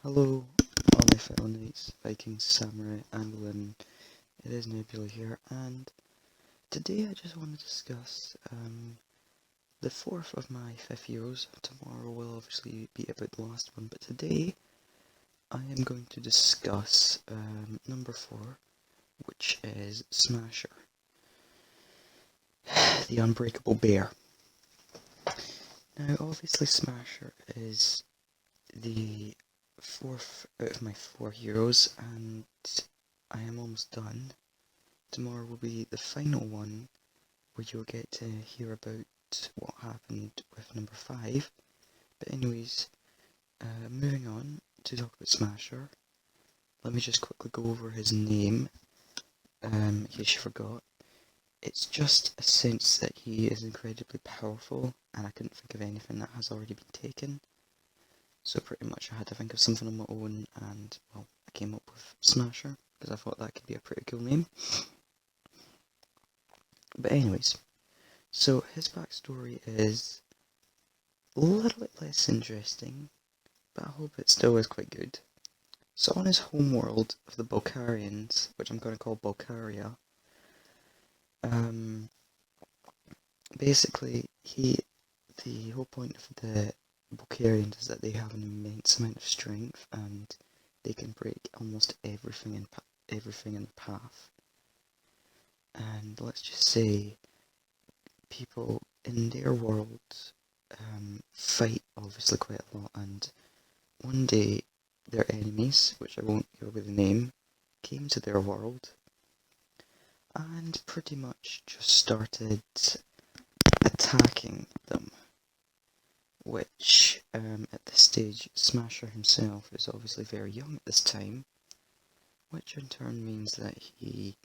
Hello, all my fellow knights, Vikings, samurai, and women. It is Nebula here, and today I just want to discuss the fourth of my 5 heroes. Tomorrow will obviously be about the last one, but today I am going to discuss number 4, which is Smasher, the Unbreakable Bear. Now, obviously, Smasher is the fourth out of my 4 heroes, and I am almost done. Tomorrow will be the final one, where you'll get to hear about what happened with number 5. But anyways, moving on to talk about Smasher. Let me just quickly go over his name, in case you forgot. It's just a sense that he is incredibly powerful, and I couldn't think of anything that has already been taken. So pretty much I had to think of something on my own, and well, I came up with Smasher, because I thought that could be a pretty cool name. But anyways, so his backstory is a little bit less interesting, but I hope it still is quite good. So on his homeworld of the Bulkarians, which I'm going to call Bulkaria, basically the whole point of the Bulkarians is that they have an immense amount of strength and they can break almost everything in the path. And let's just say people in their world fight obviously quite a lot, and one day their enemies, which I won't give away the name, came to their world and pretty much just started attacking them, which at this stage Smasher himself is obviously very young at this time, which in turn means that he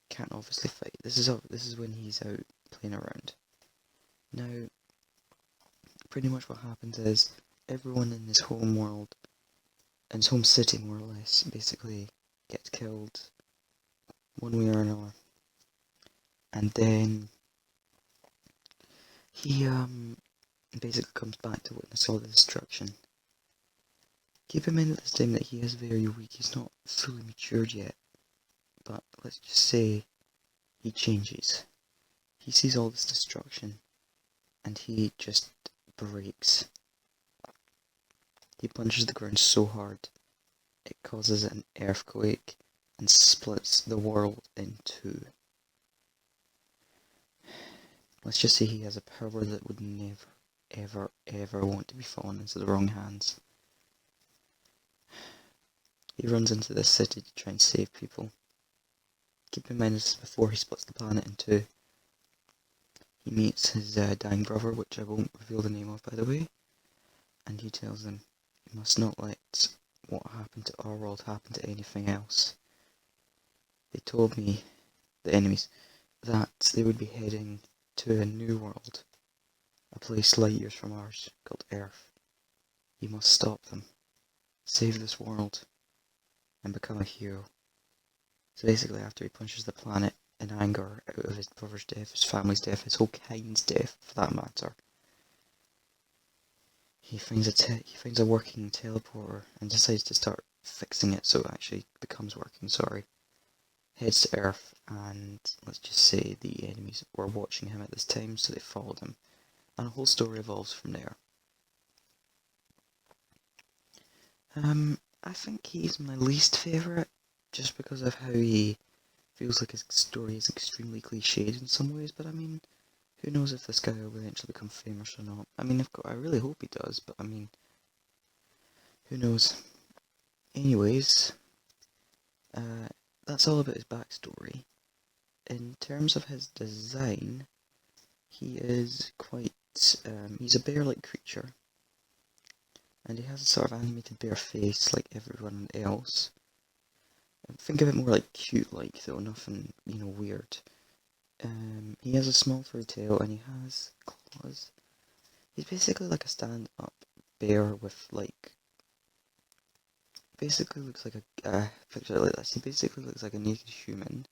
can't obviously fight. This is when he's out playing around. Now, pretty much what happens is everyone in his home world, in his home city more or less, basically gets killed one way or another. And then he basically comes back to witness all the destruction. Keep in mind at this time that he is very weak, he's not fully matured yet, but let's just say he changes. He sees all this destruction and he just breaks. He punches the ground so hard it causes an earthquake and splits the world in two. Let's just say he has a power that would never, ever, ever want to be fallen into the wrong hands. He runs into this city to try and save people. Keep in mind this is before he splits the planet in two. He meets his dying brother, which I won't reveal the name of by the way, and he tells him he must not let what happened to our world happen to anything else. They told me, the enemies, that they would be heading to a new world, a place light years from ours, called Earth. You must stop them, save this world, and become a hero. So basically after he punches the planet in anger out of his brother's death, his family's death, his whole kind's death for that matter, he finds a working teleporter and decides to start fixing it so it actually becomes working, Heads to Earth, and let's just say the enemies were watching him at this time, so they followed him, and the whole story evolves from there. I think he's my least favourite, just because of how he feels like his story is extremely cliched in some ways, but I mean, who knows if this guy will eventually become famous or not. I mean, I really hope he does, but I mean, who knows. Anyways, that's all about his backstory. In terms of his design, he is quite, he's a bear-like creature, and he has a sort of animated bear face like everyone else. Think of it more like cute-like though, nothing, weird. He has a small furry tail and he has claws. He's basically like a stand-up bear with basically looks like picture it like this. He basically looks like a naked human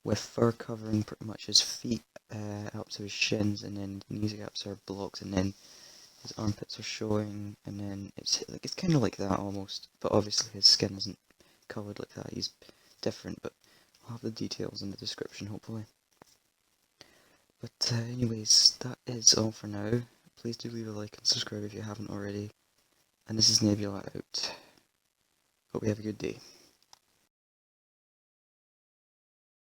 with fur covering pretty much his feet up to his shins, and then knees up to her blocks, and then his armpits are showing, and then it's kind of like that almost, but obviously his skin isn't coloured like that, he's different, but I'll have the details in the description hopefully. But anyways, that is all for now. Please do leave a like and subscribe if you haven't already, and this is Nebula out. Hope you have a good day.